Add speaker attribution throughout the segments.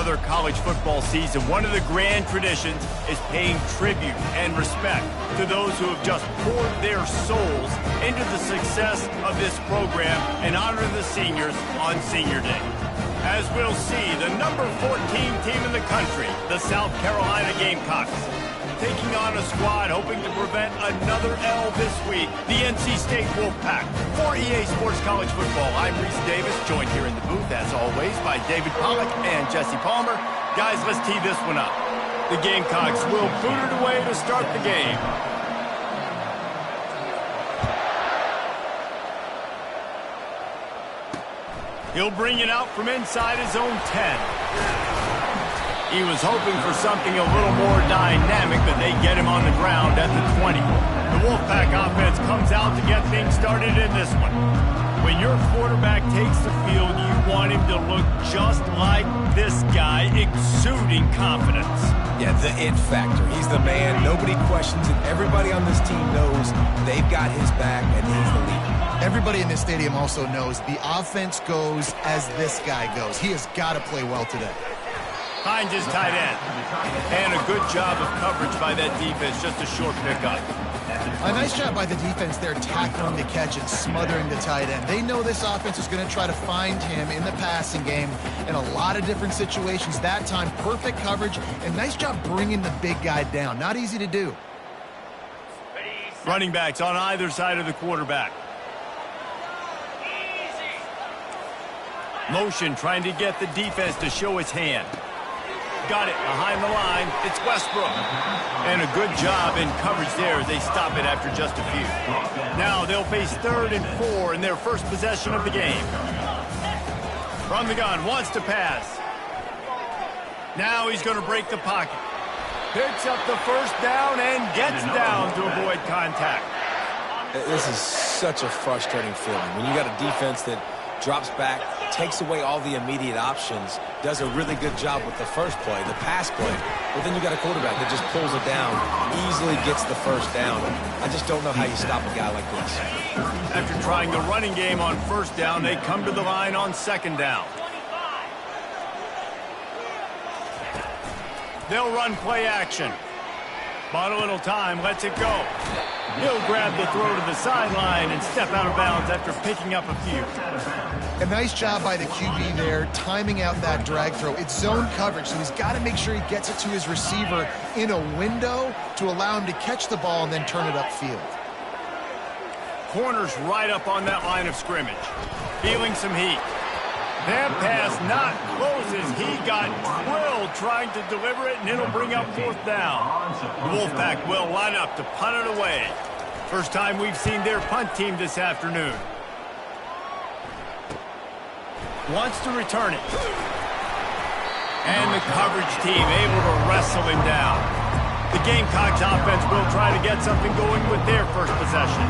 Speaker 1: another college football season, one of the grand traditions is paying tribute and respect to those who have just poured their souls into the success of this program and honor the seniors on Senior Day. As we'll see, the number 14 team in the country, the South Carolina Gamecocks, taking on a squad hoping to prevent another L this week, the NC State Wolfpack. For EA Sports College Football, I'm Reese Davis, joined here in the booth, as always, by David Pollack and Jesse Palmer. Guys, let's tee this one up. The Gamecocks will boot it away to start the game. He'll bring it out from inside his own 10. He was hoping for something a little more dynamic, but they get him on the ground at the 20. The Wolfpack offense comes out to get things started in this one. When your quarterback takes the field, you want him to look just like this guy, exuding confidence.
Speaker 2: Yeah, the it factor. He's the man. Nobody questions it. Everybody on this team knows they've got his back, and he's the leader.
Speaker 3: Everybody in this stadium also knows the offense goes as this guy goes. He has got to play well today.
Speaker 1: Finds his tight end. And a good job of coverage by that defense, just a short pickup.
Speaker 3: A nice job by the defense there, tackling the catch and smothering the tight end. They know this offense is going to try to find him in the passing game in a lot of different situations. That time, perfect coverage, and nice job bringing the big guy down. Not easy to do.
Speaker 1: Running backs on either side of the quarterback. Motion trying to get the defense to show his hand. Got it behind the line. It's Westbrook. And a good job in coverage there as they stop it after just a few. Now they'll face 3rd and 4 in their first possession of the game. From the gun, wants to pass. Now he's going to break the pocket. Picks up the first down and gets down to avoid contact.
Speaker 2: This is such a frustrating feeling. When you got a defense that drops back, takes away all the immediate options, does a really good job with the first play, the pass play, but then you got a quarterback that just pulls it down, easily gets the first down. I just don't know how you stop a guy like this.
Speaker 1: After trying the running game on first down, they come to the line on 2nd down. They'll run play action. Bought a little time, lets it go. He'll grab the throw to the sideline and step out of bounds after picking up a few.
Speaker 3: A nice job by the QB there, timing out that drag throw. It's zone coverage, so he's got to make sure he gets it to his receiver in a window to allow him to catch the ball and then turn it upfield.
Speaker 1: Corner's right up on that line of scrimmage. Feeling some heat. That pass not close as he got drilled trying to deliver it, and it'll bring up 4th down. The Wolfpack will line up to punt it away. First time we've seen their punt team this afternoon. Wants to return it. And the coverage team able to wrestle him down. The Gamecocks offense will try to get something going with their first possession.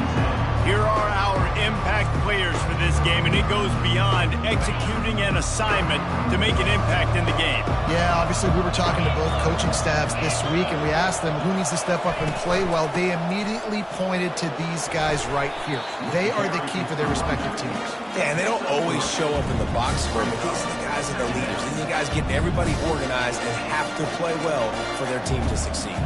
Speaker 1: Here are our impact players for this game, and it goes beyond executing an assignment to make an impact in the game.
Speaker 3: Yeah, obviously we were talking to both coaching staffs this week, and we asked them who needs to step up and play well. They immediately pointed to these guys right here. They are the key for their respective teams.
Speaker 2: Yeah, and they don't always show up in the box score, but these are the guys that are leaders. These are the guys getting everybody organized and have to play well for their team to succeed.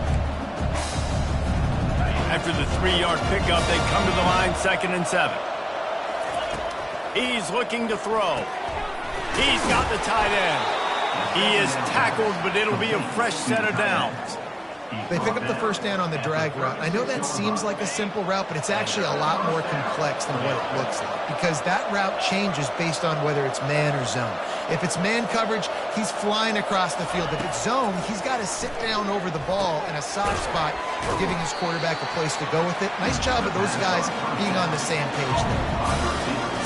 Speaker 1: After the 3-yard pickup, they come to the line 2nd and 7. He's looking to throw. He's got the tight end. He is tackled, but it'll be a fresh set of downs.
Speaker 3: They pick up the first down on the drag route. I know that seems like a simple route, but it's actually a lot more complex than what it looks like, because that route changes based on whether it's man or zone. If it's man coverage, he's flying across the field. If it's zone, he's got to sit down over the ball in a soft spot, giving his quarterback a place to go with it. Nice job of those guys being on the same page there.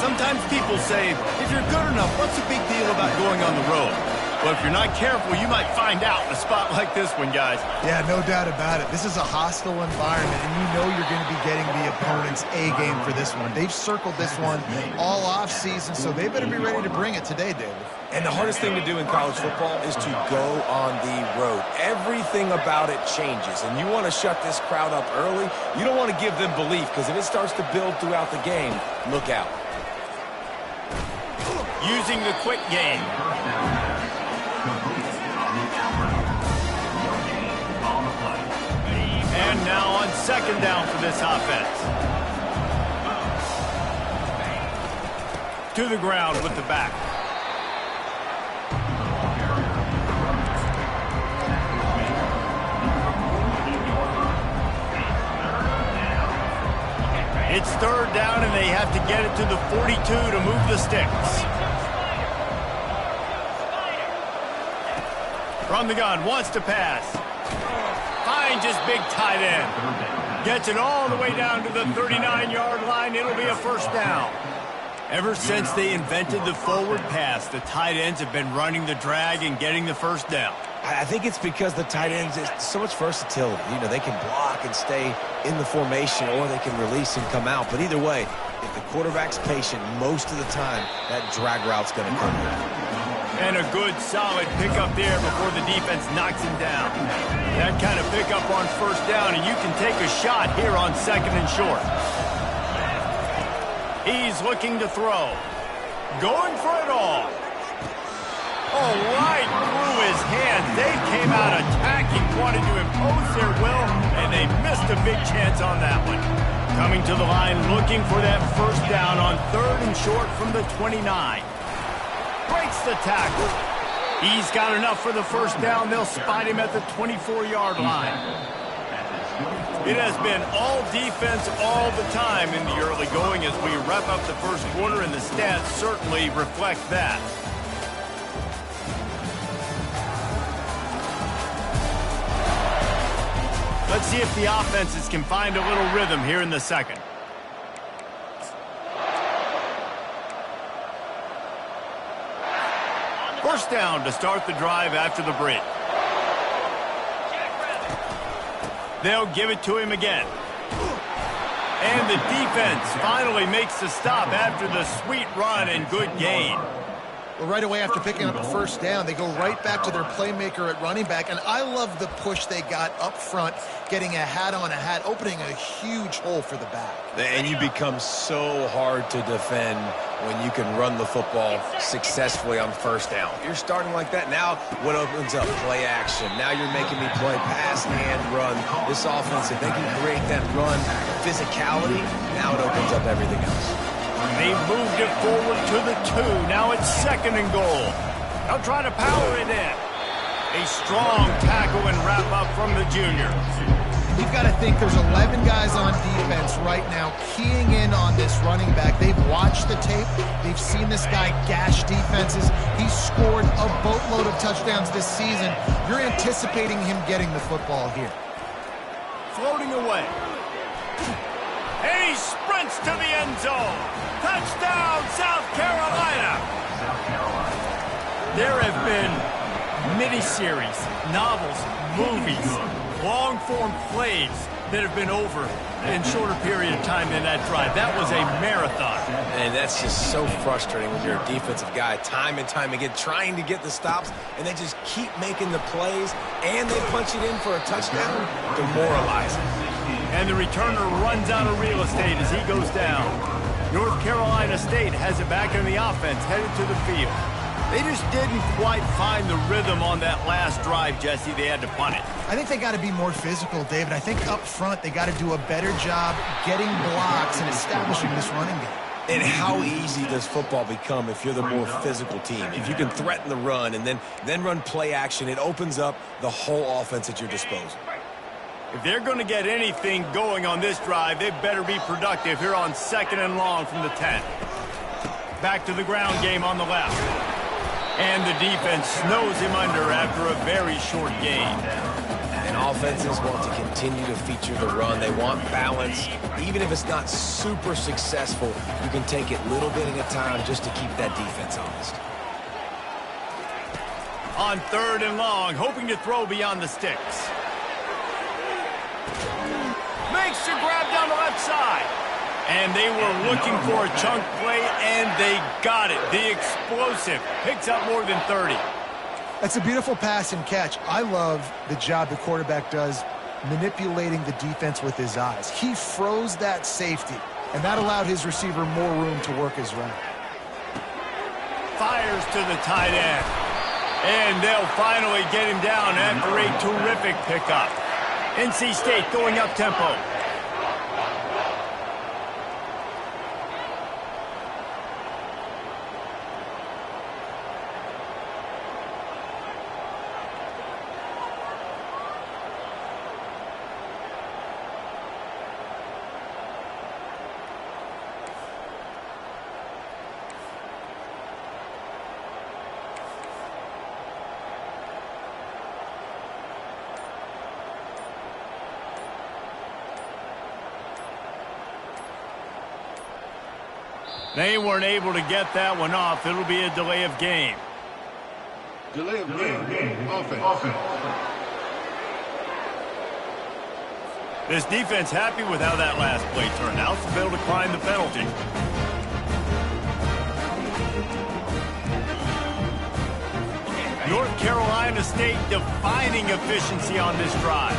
Speaker 1: Sometimes people say, if you're good enough, what's the big deal about going on the road? But if you're not careful, you might find out in a spot like this one, guys.
Speaker 3: Yeah, no doubt about it. This is a hostile environment, and you know you're going to be getting the opponent's A game for this one. They've circled this one all off season, so they better be ready to bring it today, David.
Speaker 2: And the hardest thing to do in college football is to go on the road. Everything about it changes, and you want to shut this crowd up early. You don't want to give them belief, because if it starts to build throughout the game, look out.
Speaker 1: Using the quick game. And now on second down for this offense. To the ground with the back. It's third down, and they have to get it to the 42 to move the sticks. From the gun, wants to pass. Finds his big tight end. Gets it all the way down to the 39-yard line. It'll be a first down. Ever since they invented the forward pass, the tight ends have been running the drag and getting the first down.
Speaker 2: I think it's because the tight ends, it's so much versatility. You know, they can block and stay in the formation, or they can release and come out. But either way, if the quarterback's patient, most of the time, that drag route's going to come in.
Speaker 1: And a good, solid pickup there before the defense knocks him down. That kind of pickup on first down, and you can take a shot here on second and short. He's looking to throw. Going for it all. Oh, right through his hands. They came out attacking, wanted to impose their will, and they missed a big chance on that one. Coming to the line, looking for that first down on third and short from the 29. Breaks the tackle. He's got enough for the first down. They'll spot him at the 24-yard line. It has been all defense all the time in the early going as we wrap up the first quarter, and the stats certainly reflect that. Let's see if the offenses can find a little rhythm here in the second. First down to start the drive after the break. They'll give it to him again. And the defense finally makes the stop after the sweet run and good gain.
Speaker 3: Well, right away after picking up a first down, they go right back to their playmaker at running back. And I love the push they got up front, getting a hat on a hat, opening a huge hole for the back.
Speaker 2: And you become so hard to defend when you can run the football successfully on first down. You're starting like that. Now what opens up? Play action. Now you're making me play pass and run. This offense, if they can create that run physicality, now it opens up everything else.
Speaker 1: They moved it forward to the 2. Now it's second and goal. They'll try to power it in. A strong tackle and wrap up from the junior.
Speaker 3: You've got to think there's 11 guys on defense right now keying in on this running back. They've watched the tape. They've seen this guy gash defenses. He's scored a boatload of touchdowns this season. You're anticipating him getting the football here.
Speaker 1: Floating away. And he sprints to the end zone. Touchdown, South Carolina. There have been miniseries, novels, movies, long-form plays that have been over in shorter period of time than that drive. That was a marathon.
Speaker 2: And that's just so frustrating when you're a defensive guy time and time again trying to get the stops, and they just keep making the plays, and they punch it in for a touchdown. Demoralizing.
Speaker 1: And the returner runs out of real estate as he goes down. North Carolina State has it back in the offense, headed to the field. They just didn't quite find the rhythm on that last drive, Jesse. They had to punt it.
Speaker 3: I think they got to be more physical, David. I think up front they got to do a better job getting blocks and establishing this running game.
Speaker 2: And how easy does football become if you're the more physical team? If you can threaten the run and then run play action, it opens up the whole offense at your disposal.
Speaker 1: If they're going to get anything going on this drive, they better be productive here on second and long from the 10. Back to the ground game on the left. And the defense snows him under after a very short gain.
Speaker 2: And offenses want to continue to feature the run. They want balance. Even if it's not super successful, you can take it little bit at a time just to keep that defense honest.
Speaker 1: On third and long, hoping to throw beyond the sticks. Makes the grab down the left side. And they were looking for a chunk play, and they got it. The explosive picks up more than 30.
Speaker 3: That's a beautiful pass and catch. I love the job the quarterback does manipulating the defense with his eyes. He froze that safety, and that allowed his receiver more room to work his route.
Speaker 1: Fires to the tight end. And they'll finally get him down after a terrific pickup. NC State going up tempo. They weren't able to get that one off. It'll be a delay of game.
Speaker 4: Delay of game. Offense.
Speaker 1: This defense happy with how that last play turned out, so they'll decline the penalty. North Carolina State defining efficiency on this drive.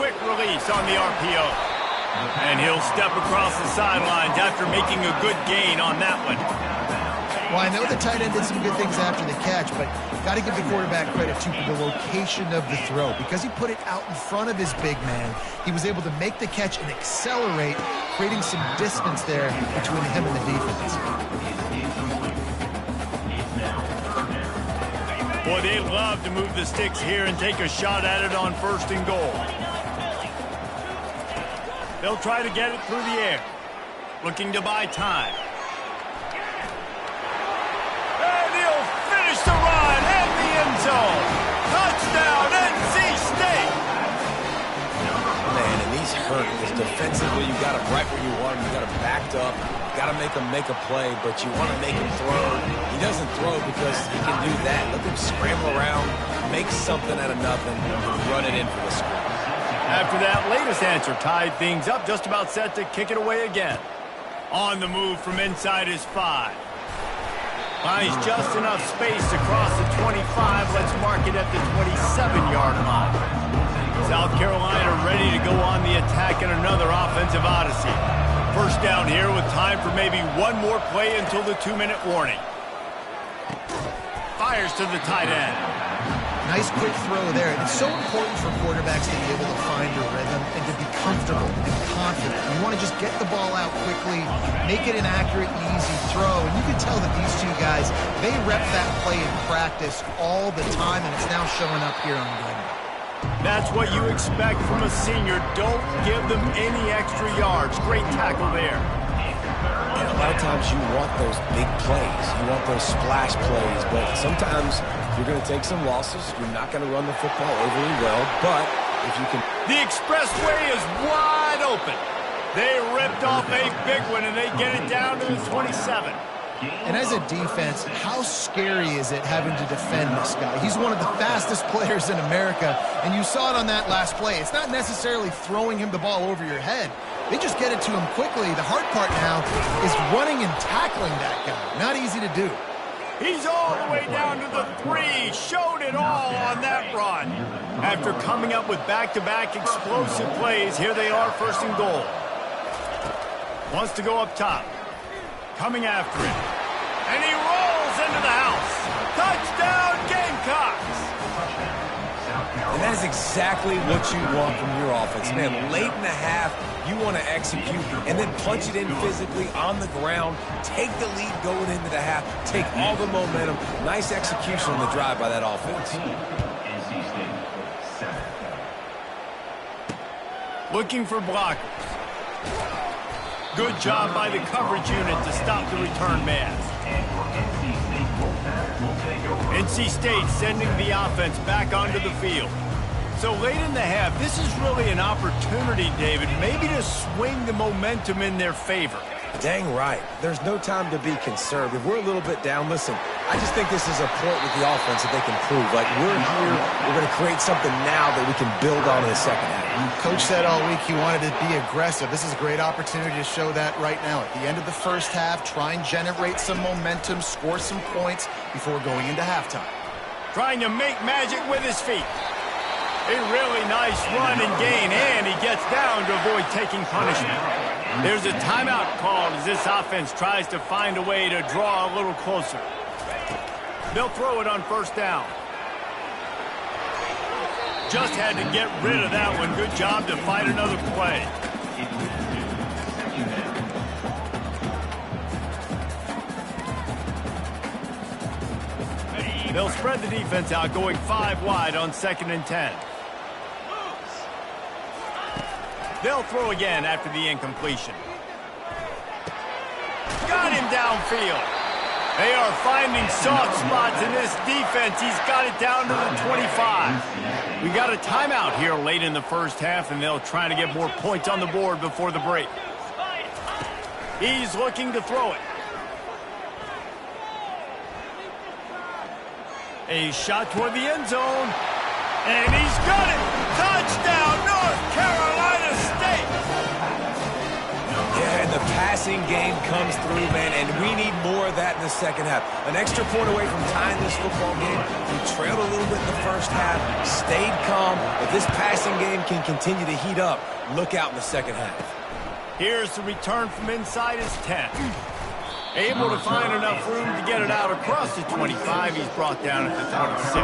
Speaker 1: Quick release on the RPO. And he'll step across the sidelines after making a good gain on that one.
Speaker 3: Well, I know the tight end did some good things after the catch, but got to give the quarterback credit, too, for the location of the throw. Because he put it out in front of his big man, he was able to make the catch and accelerate, creating some distance there between him and the defense.
Speaker 1: Boy, they love to move the sticks here and take a shot at it on 1st and goal. They'll try to get it through the air. Looking to buy time. And he'll finish the run in the end zone. Touchdown, NC State.
Speaker 2: Man, and he's hurt because defensively you got him right where you want him. You got him backed up. Got to make him make a play, but you want to make him throw. He doesn't throw because he can do that. Let him scramble around, make something out of nothing, and run it in for the score.
Speaker 1: After that latest answer tied things up, just about set to kick it away again. On the move from inside his 5. Finds just enough space to cross the 25. Let's mark it at the 27-yard line. South Carolina ready to go on the attack in another offensive odyssey. First down here with time for maybe one more play until the 2-minute warning. Fires to the tight end.
Speaker 3: Nice quick throw there. It's so important for quarterbacks to be able to find a rhythm and to be comfortable and confident. You want to just get the ball out quickly, make it an accurate and easy throw. And you can tell that these two guys, they rep that play in practice all the time, and it's now showing up here on game day.
Speaker 1: That's what you expect from a senior. Don't give them any extra yards. Great tackle there.
Speaker 2: And a lot of times you want those big plays. You want those splash plays, but sometimes you're going to take some losses. You're not going to run the football overly well, but if you can...
Speaker 1: The expressway is wide open. They ripped off a big one, and they get it down to the 27.
Speaker 3: And as a defense, how scary is it having to defend this guy? He's one of the fastest players in America, and you saw it on that last play. It's not necessarily throwing him the ball over your head. They just get it to him quickly. The hard part now is running and tackling that guy. Not easy to do.
Speaker 1: He's all the way down to the 3. Showed it all on that run. After coming up with back-to-back explosive plays, here they are 1st and goal. Wants to go up top. Coming after it. And he rolls into the house. Touchdown, Gamecocks!
Speaker 2: And that is exactly what you want from your offense. Man, late in the half, you want to execute and then punch it in physically on the ground. Take the lead going into the half. Take all the momentum. Nice execution on the drive by that offense.
Speaker 1: Looking for blockers. Good job by the coverage unit to stop the return man. NC State sending the offense back onto the field. So late in the half, this is really an opportunity, David, maybe to swing the momentum in their favor.
Speaker 2: Dang right. There's no time to be conservative. We're a little bit down. Listen, I just think this is a point with the offense that they can prove. Like, we're here, we're going to create something now that we can build on in the second half.
Speaker 3: Coach said all week he wanted to be aggressive. This is a great opportunity to show that right now. At the end of the first half, try and generate some momentum, score some points before going into halftime.
Speaker 1: Trying to make magic with his feet. A really nice run and gain, and he gets down to avoid taking punishment. There's a timeout called as this offense tries to find a way to draw a little closer. They'll throw it on 1st down. Just had to get rid of that one. Good job to find another play. They'll spread the defense out, going 5 wide on 2nd and 10. They'll throw again after the incompletion. Got him downfield. They are finding soft spots in this defense. He's got it down to the 25. We got a timeout here late in the first half, and they'll try to get more points on the board before the break. He's looking to throw it. A shot toward the end zone. And he's got it. Touchdown, North Carolina State.
Speaker 2: Yeah, and the passing game comes through, man, and we need more of that in the second half. An extra point away from tying this football game. We trailed a little bit in the first half, stayed calm. If this passing game can continue to heat up, look out in the second half.
Speaker 1: Here's the return from inside his 10. Able to find enough room to get it out across the 25. He's brought down at the 26.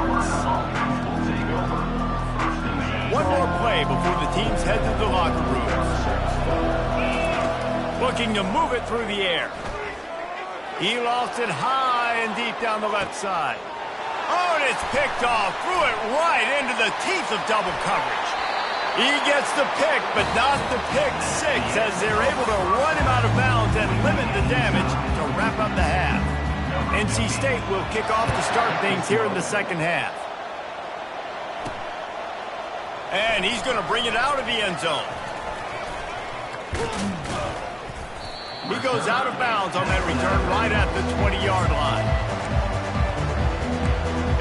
Speaker 1: One more play before the teams head to the locker rooms. Looking to move it through the air. He lost it high and deep down the left side. Oh, and it's picked off. Threw it right into the teeth of double coverage. He gets the pick, but not the pick six, as they're able to run him out of bounds and limit the damage to wrap up the half. NC State will kick off to start things here in the second half. And he's going to bring it out of the end zone. He goes out of bounds on that return right at the 20-yard line.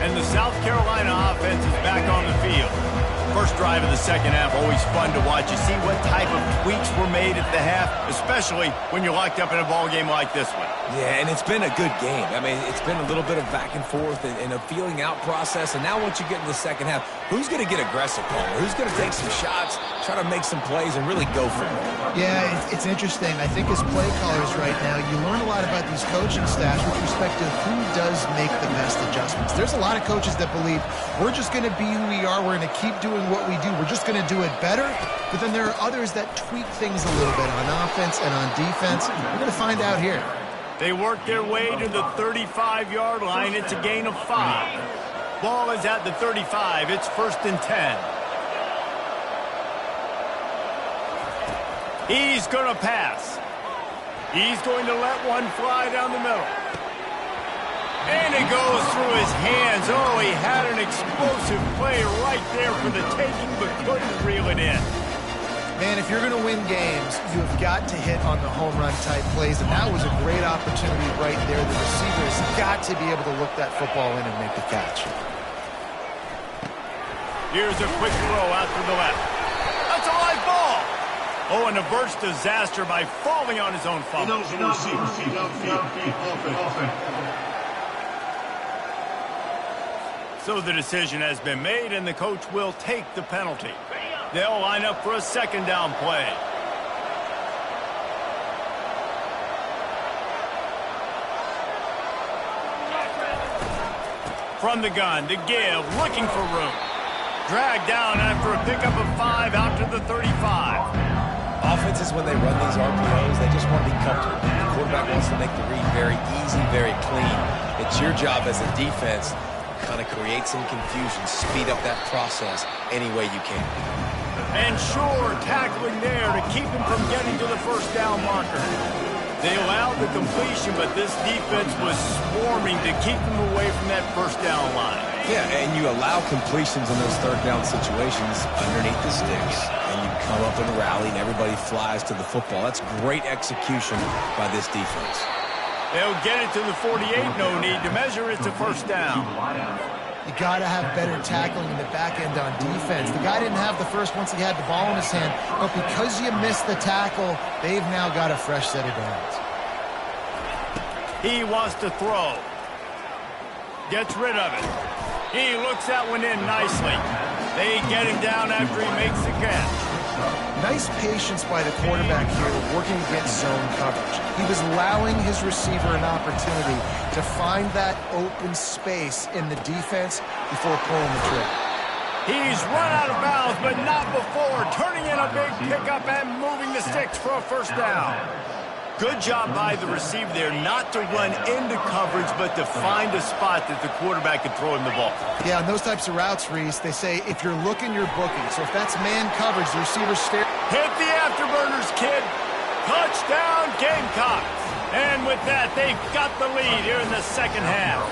Speaker 1: And the South Carolina offense is back on the field. First drive of the second half, always fun to watch. You see what type of tweaks were made at the half, especially when you're locked up in a ball game like this one.
Speaker 2: Yeah, and it's been a good game. I mean, it's been a little bit of back and forth and a feeling out process. And now once you get in the second half, who's going to get aggressive, Palmer? Who's going to take some shots, try to make some plays, and really go for it?
Speaker 3: Yeah, it's interesting. I think as play callers right now, you learn a lot about these coaching staffs with respect to who does make the best adjustments. There's a lot of coaches that believe we're just going to be who we are. We're going to keep doing what we do. We're just going to do it better. But then there are others that tweak things a little bit on offense and on defense. We're going to find out here.
Speaker 1: They work their way to the 35-yard line. It's a gain of 5. Ball is at the 35. It's 1st and 10. He's going to pass. He's going to let one fly down the middle. And it goes through his hands. Oh, he had an explosive play right there for the taking, but couldn't reel it in.
Speaker 3: Man, if you're going to win games, you've got to hit on the home run type plays, and that was a great opportunity right there. The receiver has got to be able to look that football in and make the catch.
Speaker 1: Here's a quick throw out to the left. That's a live ball. Oh, and a burst disaster by falling on his own fumble. So the decision has been made, and the coach will take the penalty. They'll line up for a second down play. From the gun to give, looking for room. Dragged down after a pickup of 5 out to the 35.
Speaker 2: Offenses, when they run these RPOs, they just want to be comfortable. The quarterback wants to make the read very easy, very clean. It's your job as a defense to kind of create some confusion, speed up that process any way you can.
Speaker 1: And Shore tackling there to keep him from getting to the first down marker. They allowed the completion, but this defense was swarming to keep them away from that first down line.
Speaker 2: Yeah, and you allow completions in those third down situations underneath the sticks, and you come up and rally, and everybody flies to the football. That's great execution by this defense.
Speaker 1: They'll get it to the 48, no need to measure. It's a first down.
Speaker 3: You got to have better tackling in the back end on defense. The guy didn't have the first once he had the ball in his hand, but because you missed the tackle, they've now got a fresh set of downs.
Speaker 1: He wants to throw. Gets rid of it. He looks that one in nicely. They get him down after he makes the catch.
Speaker 3: Nice patience by the quarterback here working against zone coverage. He was allowing his receiver an opportunity to find that open space in the defense before pulling the trigger.
Speaker 1: He's run out of bounds, but not before. Turning in a big pickup and moving the sticks for a first down. Good job by the receiver there not to run into coverage, but to find a spot that the quarterback could throw him the ball.
Speaker 3: Yeah, on those types of routes, Reese, they say if you're looking, you're booking. So if that's man coverage, the receiver stare.
Speaker 1: Hit the afterburners, kid. Touchdown, Gamecocks. And with that, they've got the lead here in the second half.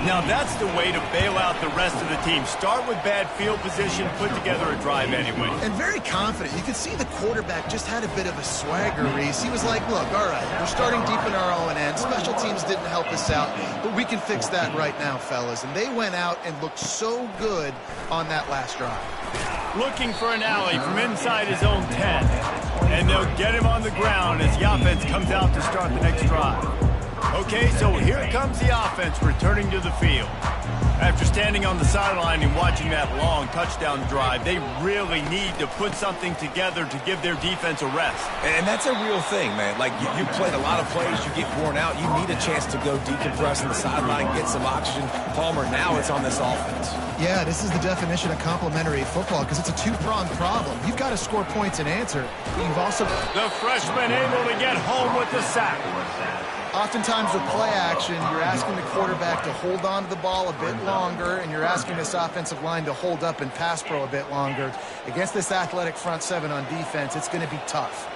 Speaker 1: Now that's the way to bail out the rest of the team. Start with bad field position, put together a drive anyway.
Speaker 3: And very confident. You could see the quarterback just had a bit of a swagger, Reese. He was like, look, all right, we're starting deep in our own end. Special teams didn't help us out, but we can fix that right now, fellas. And they went out and looked so good on that last drive.
Speaker 1: Looking for an alley from inside his own 10. And they'll get him on the ground as the offense comes out to start the next drive. Okay, so here comes the offense returning to the field. After standing on the sideline and watching that long touchdown drive, they really need to put something together to give their defense a rest.
Speaker 2: And that's a real thing, man. Like, you played a lot of plays, you get worn out, you need a chance to go decompress on the sideline, get some oxygen. Palmer, now it's on this offense.
Speaker 3: Yeah, this is the definition of complementary football because it's a two-pronged problem. You've got to score points and answer, but you've also...
Speaker 1: The freshman able to get home with the sack.
Speaker 3: Oftentimes with play action, you're asking the quarterback to hold on to the ball a bit longer, and you're asking this offensive line to hold up and pass pro a bit longer. Against this athletic front seven on defense, it's going to be tough.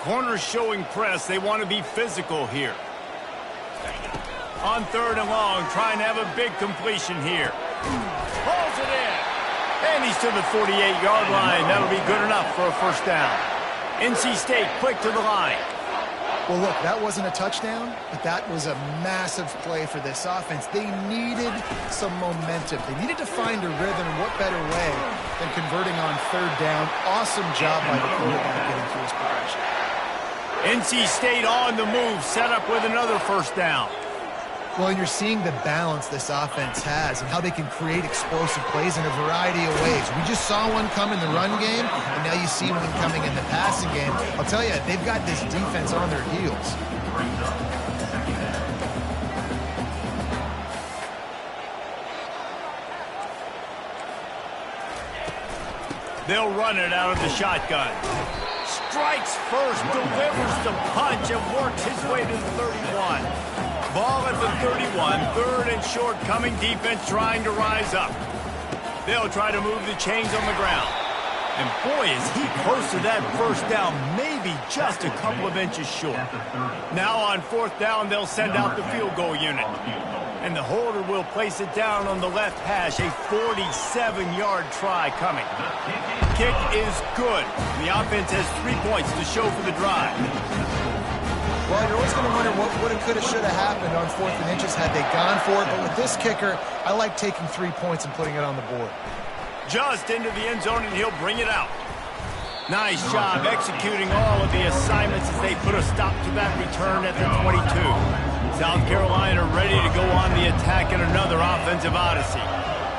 Speaker 1: Corners showing press. They want to be physical here. On third and long, trying to have a big completion here. Pulls it in. And he's to the 48-yard line. That'll be good enough for a first down. NC State quick to the line.
Speaker 3: Well, look, that wasn't a touchdown, but that was a massive play for this offense. They needed some momentum. They needed to find a rhythm, and what better way than converting on third down. Awesome job by the quarterback getting through his progression.
Speaker 1: NC State on the move, set up with another first down.
Speaker 3: Well, and you're seeing the balance this offense has and how they can create explosive plays in a variety of ways. We just saw one come in the run game, and now you see one coming in the passing game. I'll tell you, they've got this defense on their heels.
Speaker 1: They'll run it out of the shotgun. Strikes first, delivers the punch, and works his way to the 31. Ball at the 31, third and short, coming defense trying to rise up. They'll try to move the chains on the ground. And boy, is he close to that first down, maybe just a couple of inches short. Now on fourth down, they'll send out the field goal unit. And the holder will place it down on the left hash, a 47-yard try coming. Kick is good. The offense has 3 points to show for the drive.
Speaker 3: Well, you're always going to wonder what would have, could have, should have happened on fourth and inches had they gone for it. But with this kicker, I like taking 3 points and putting it on the board. Just
Speaker 1: into the end zone, and he'll bring it out. Nice job executing all of the assignments as they put a stop to that return at the 22. South Carolina ready to go on the attack in another offensive odyssey.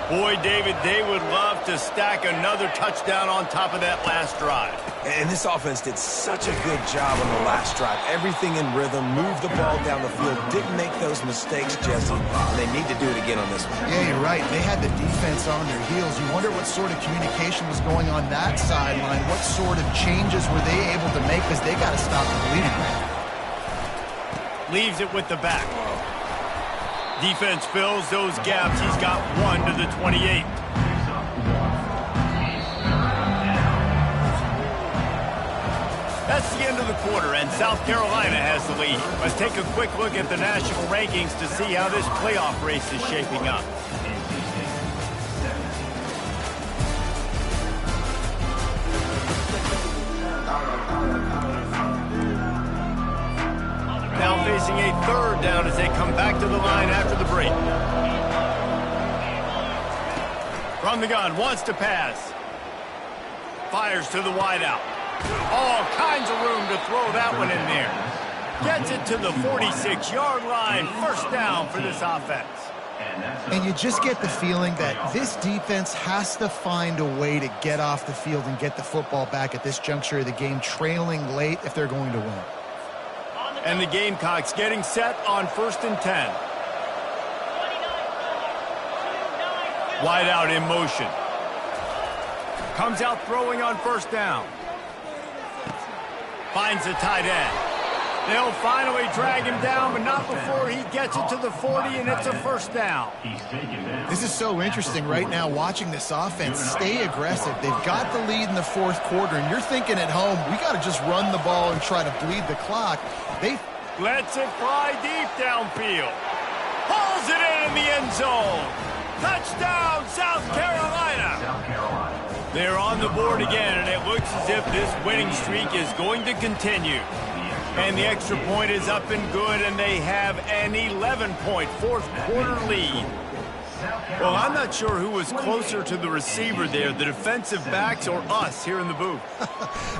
Speaker 1: Boy, David, they would love to stack another touchdown on top of that last drive.
Speaker 2: And this offense did such a good job on the last drive. Everything in rhythm, moved the ball down the field, didn't make those mistakes, Jesse, and they need to do it again on this one.
Speaker 3: Yeah, you're right. They had the defense on their heels. You wonder what sort of communication was going on that sideline. What sort of changes were they able to make because they got to stop the bleeding.
Speaker 1: Leaves it with the back. Defense fills those gaps. He's got one to the 28. That's the end of the quarter, and South Carolina has the lead. Let's take a quick look at the national rankings to see how this playoff race is shaping up. Now facing a third down as they come back to the line after the break. From the gun, wants to pass. Fires to the wideout. All kinds of room to throw that one in there. Gets it to the 46-yard line. First down for this offense.
Speaker 3: And you just get the feeling that this defense has to find a way to get off the field and get the football back at this juncture of the game, trailing late if they're going to win.
Speaker 1: And the Gamecocks getting set on 1st and 10. Wide out in motion. Comes out throwing on first down. Finds the tight end. They'll finally drag him down, but not before he gets it to the 40, and it's a first down.
Speaker 3: This is so interesting right now watching this offense stay aggressive. They've got the lead in the fourth quarter, and you're thinking at home, we got to just run the ball and try to bleed the clock. They
Speaker 1: lets it fly deep downfield. Hauls it in the end zone. Touchdown, South Carolina. They're on the board again, and it looks as if this winning streak is going to continue. And the extra point is up and good, and they have an 11-point fourth quarter lead. Well, I'm not sure who was closer to the receiver there, the defensive backs or us here in the booth.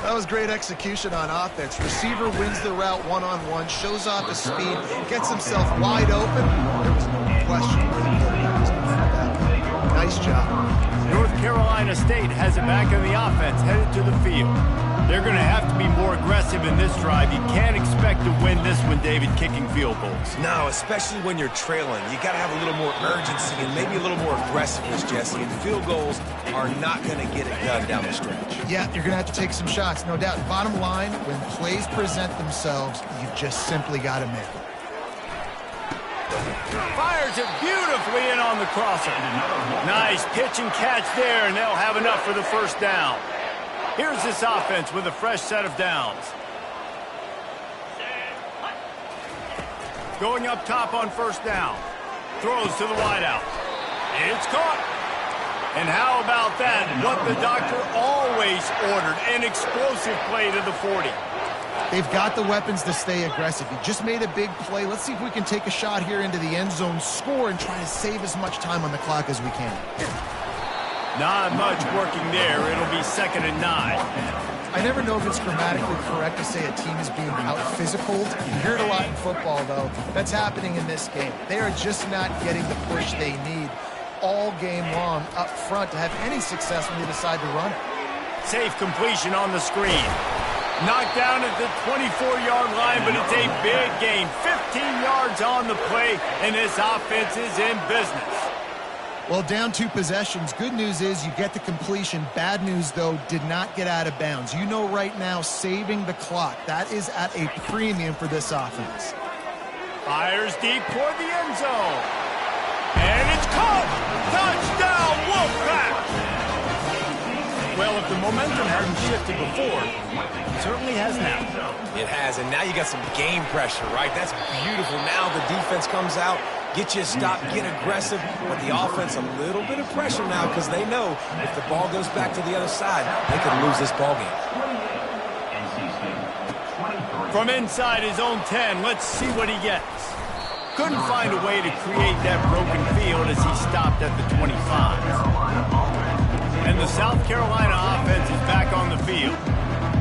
Speaker 3: That was great execution on offense. Receiver wins the route one-on-one, shows off his speed, gets himself wide open. There was no question where the quarterback was going for that. Nice job.
Speaker 1: North Carolina State has it back on the offense, headed to the field. They're going to have to be more aggressive in this drive. You can't expect to win this one, David, kicking field goals.
Speaker 2: No, especially when you're trailing. You got to have a little more urgency and maybe a little more aggressiveness, Jesse. And field goals are not going to get it done down the stretch.
Speaker 3: Yeah, you're going to have to take some shots, no doubt. Bottom line, when plays present themselves, you've just simply got to make them.
Speaker 1: Fires it beautifully in on the crosser. Nice pitch and catch there, and they'll have enough for the first down. Here's this offense with a fresh set of downs. Going up top on first down. Throws to the wideout. It's caught. And how about that? What the doctor always ordered, an explosive play to the 40.
Speaker 3: They've got the weapons to stay aggressive. He just made a big play. Let's see if we can take a shot here into the end zone, score, and try to save as much time on the clock as we can.
Speaker 1: Not much working there. It'll be 2nd and 9.
Speaker 3: I never know if it's grammatically correct to say a team is being out-physicaled. You hear it a lot in football, though. That's happening in this game. They are just not getting the push they need all game long up front to have any success when they decide to run it.
Speaker 1: Safe completion on the screen. Knocked down at the 24-yard line, but it's a big gain. 15 yards on the play, and this offense is in business.
Speaker 3: Well, down 2 possessions. Good news is you get the completion. Bad news, though, did not get out of bounds. You know right now, saving the clock. That is at a premium for this offense.
Speaker 1: Fires deep toward the end zone. And it's caught! Touchdown, Wolfpack! Well, if the momentum hadn't shifted before, it certainly has now.
Speaker 2: It has, and now you got some game pressure, right? That's beautiful. Now the defense comes out, get you a stop, get aggressive, but the offense a little bit of pressure now because they know if the ball goes back to the other side, they could lose this ball game.
Speaker 1: From inside his own 10, let's see what he gets. Couldn't find a way to create that broken field as he stopped at the 25. And the South Carolina offense is back on the field.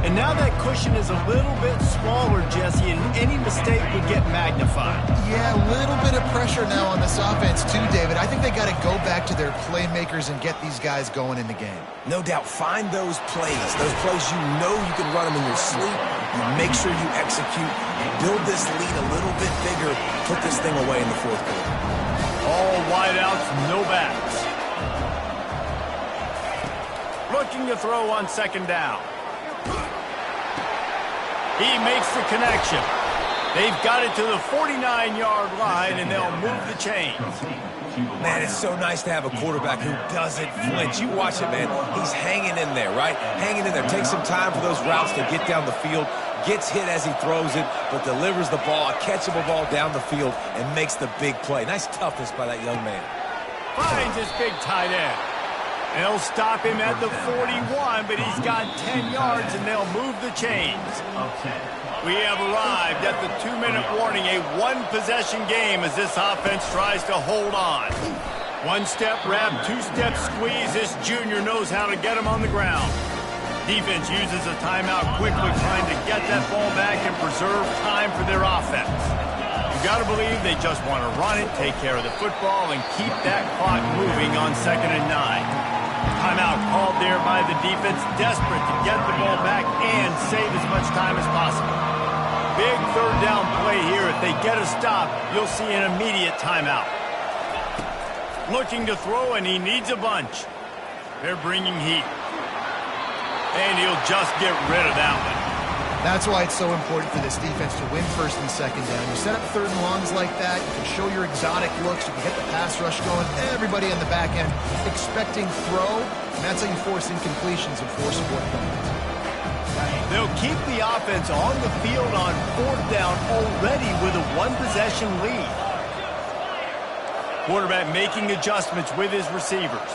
Speaker 1: And now that cushion is a little bit smaller, Jesse, and any mistake would get magnified.
Speaker 3: Yeah, a little bit of pressure now on this offense too, David. I think they got to go back to their playmakers and get these guys going in the game.
Speaker 2: No doubt, find those plays you know you can run them in your sleep. You make sure you execute, build this lead a little bit bigger, put this thing away in the fourth quarter.
Speaker 1: All wideouts, no backs. Looking to throw on 2nd down. He makes the connection. They've got it to the 49-yard line, and they'll move the chains.
Speaker 2: Man, it's so nice to have a quarterback who doesn't flinch. You watch it, man. He's hanging in there, right? Hanging in there. Takes some time for those routes to get down the field. Gets hit as he throws it, but delivers the ball, a catchable ball down the field, and makes the big play. Nice toughness by that young man.
Speaker 1: Finds his big tight end. They'll stop him at the 41, but he's got 10 yards, and they'll move the chains. We have arrived at the 2-minute warning, a one-possession game as this offense tries to hold on. One-step wrap, two-step squeeze. This junior knows how to get him on the ground. Defense uses a timeout quickly, trying to get that ball back and preserve time for their offense. You got to believe they just want to run it, take care of the football, and keep that clock moving on 2nd and 9. Timeout called there by the defense, desperate to get the ball back and save as much time as possible. Big 3rd down play here. If they get a stop, you'll see an immediate timeout. Looking to throw, and he needs a bunch. They're bringing heat. And he'll just get rid of that one.
Speaker 3: That's why it's so important for this defense to win first and second down. You set up third and longs like that, you can show your exotic looks, you can get the pass rush going, everybody on the back end expecting throw, and that's how you force incompletions and force 4 points.
Speaker 1: They'll keep the offense on the field on 4th down already with a 1-possession lead. Quarterback making adjustments with his receivers.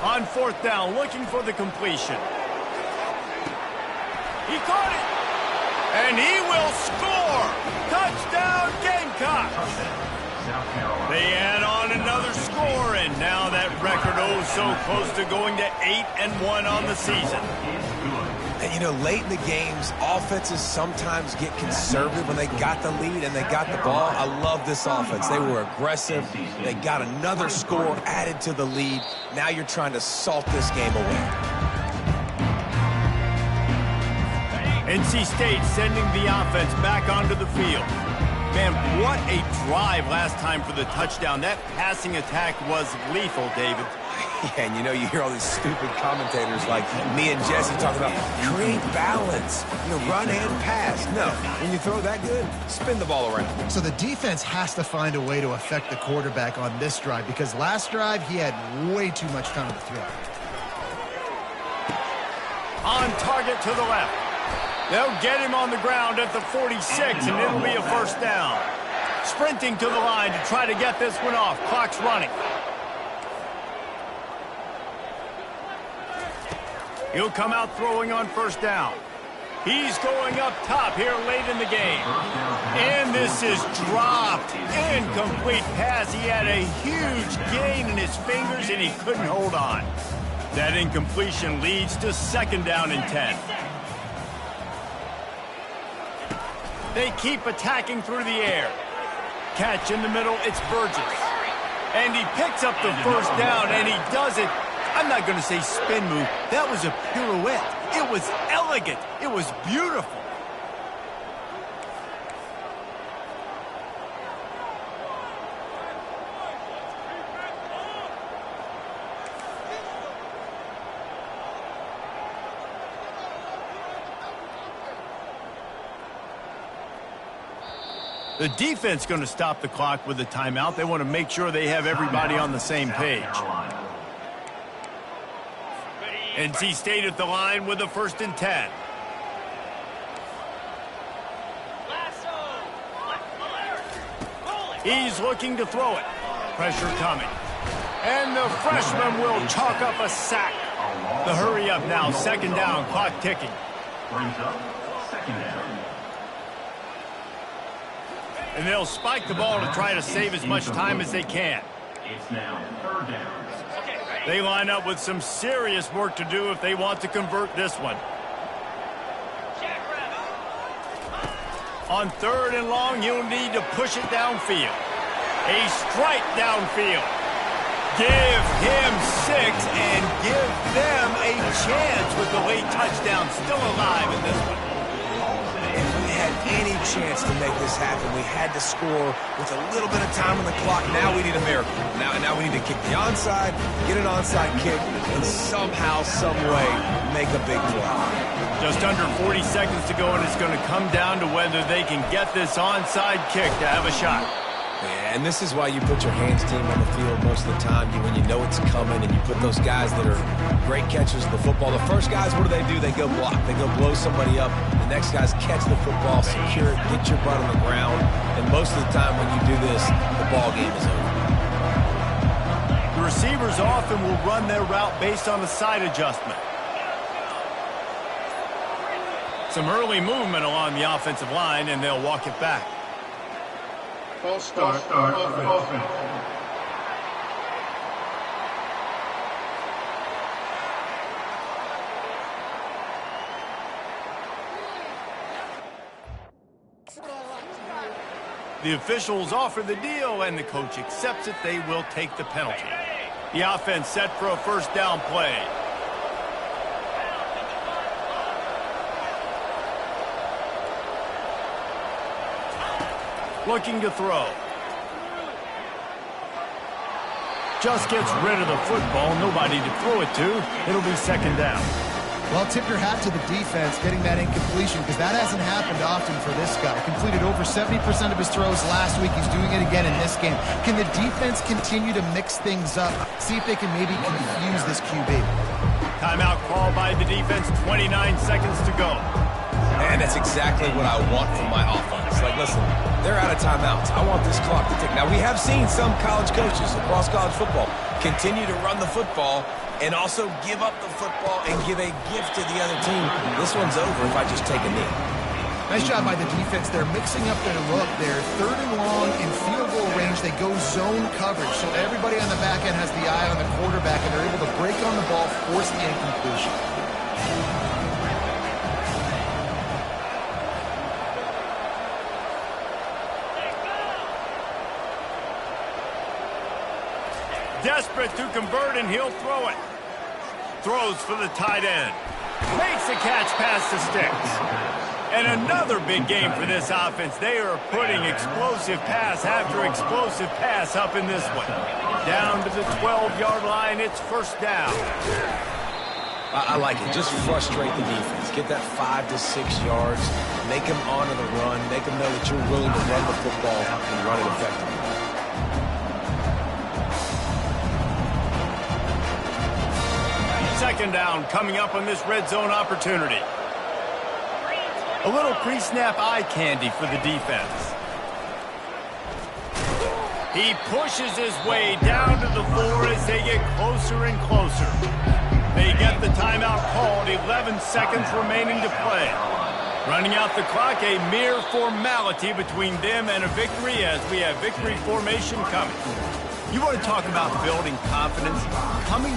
Speaker 1: On 4th down, looking for the completion. He caught it, and he will score. Touchdown, Gamecocks. They add on another score, and now that record so close to going to 8-1 on the season.
Speaker 2: And, you know, late in the games, offenses sometimes get conservative when they got the lead and they got the ball. I love this offense. They were aggressive. They got another score added to the lead. Now you're trying to salt this game away.
Speaker 1: NC State sending the offense back onto the field. Man, what a drive last time for the touchdown. That passing attack was lethal, David.
Speaker 2: Yeah, and you know, you hear all these stupid commentators like me and Jesse talking about create balance, you know, run and pass. No, when you throw that good, spin the ball around.
Speaker 3: So the defense has to find a way to affect the quarterback on this drive because last drive he had way too much time to throw.
Speaker 1: On target to the left. They'll get him on the ground at the 46, and it'll be a 1st down. Sprinting to the line to try to get this one off. Clock's running. He'll come out throwing on 1st down. He's going up top here late in the game. And this is dropped. Incomplete pass. He had a huge gain in his fingers, and he couldn't hold on. That incompletion leads to 2nd down and 10. They keep attacking through the air. Catch in the middle, it's Burgess. And he picks up the 1st down, and he does it. I'm not going to say spin move. That was a pirouette. It was elegant. It was beautiful. The defense going to stop the clock with a timeout. They want to make sure they have everybody on the same page. NC State at the line with a 1st and 10. He's looking to throw it. Pressure coming. And the freshman will chalk up a sack. The hurry up now, 2nd down, clock ticking.
Speaker 5: Brings up 2nd down.
Speaker 1: And they'll spike the ball to try to save as much time as they can.
Speaker 5: It's now 3rd down.
Speaker 1: They line up with some serious work to do if they want to convert this one. On 3rd and long, you'll need to push it downfield. A strike downfield. Give him 6 and give them a chance with the late touchdown still alive in this one.
Speaker 2: If we had any chance to make this happen, we had to score with a little bit of time on the clock. Now we need a miracle. Now we need to kick the onside, get an onside kick, and somehow, some way, make a big play.
Speaker 1: Just under 40 seconds to go, and it's going to come down to whether they can get this onside kick to have a shot.
Speaker 2: Yeah, and this is why you put your hands team on the field most of the time. When you know it's coming, and you put those guys that are great catchers of the football. The first guys, what do? They go block. They go blow somebody up. The next guys catch the football, secure it, get your butt on the ground. And most of the time when you do this, the ball game is over.
Speaker 1: The receivers often will run their route based on a side adjustment. Some early movement along the offensive line, and they'll walk it back.
Speaker 4: False start offense.
Speaker 1: The officials offer the deal, and the coach accepts it. They will take the penalty. The offense set for a 1st down play. Looking to throw. just gets rid of the football, nobody to throw it to, it'll be second down.
Speaker 3: Well, tip your hat to the defense getting that incompletion because that hasn't happened often for this guy. Completed over 70% of his throws last week. He's doing it again in this game. Can the defense continue to mix things up? See if they can maybe confuse this QB.
Speaker 1: Timeout called by the defense, 29 seconds to go.
Speaker 2: And that's exactly what I want from my offense. Like, listen, they're out of timeouts. I want this clock to tick. Now, we have seen some college coaches across college football continue to run the football and also give up the football and give a gift to the other team. This one's over if I just take a knee.
Speaker 3: Nice job by the defense. They're mixing up their look. They're third and long in field goal range. They go zone coverage. So everybody on the back end has the eye on the quarterback, and they're able to break on the ball, force the incompletion.
Speaker 1: Desperate to convert, and he'll throw it. Throws for the tight end. Makes a catch past the sticks. And another big game for this offense. They are putting explosive pass after explosive pass up in this one. Down to the 12-yard line, it's first down.
Speaker 2: I like it. Just frustrate the defense. Get that 5 to 6 yards. Make them honor the run. Make them know that you're willing to run the football and run it effectively.
Speaker 1: Second down coming up on this red zone opportunity. A little pre-snap eye candy for the defense. He pushes his way down to the 4 as they get closer and closer. They get the timeout called, 11 seconds remaining to play. Running out the clock, a mere formality between them and a victory as we have victory formation coming. You want to talk about building confidence? Coming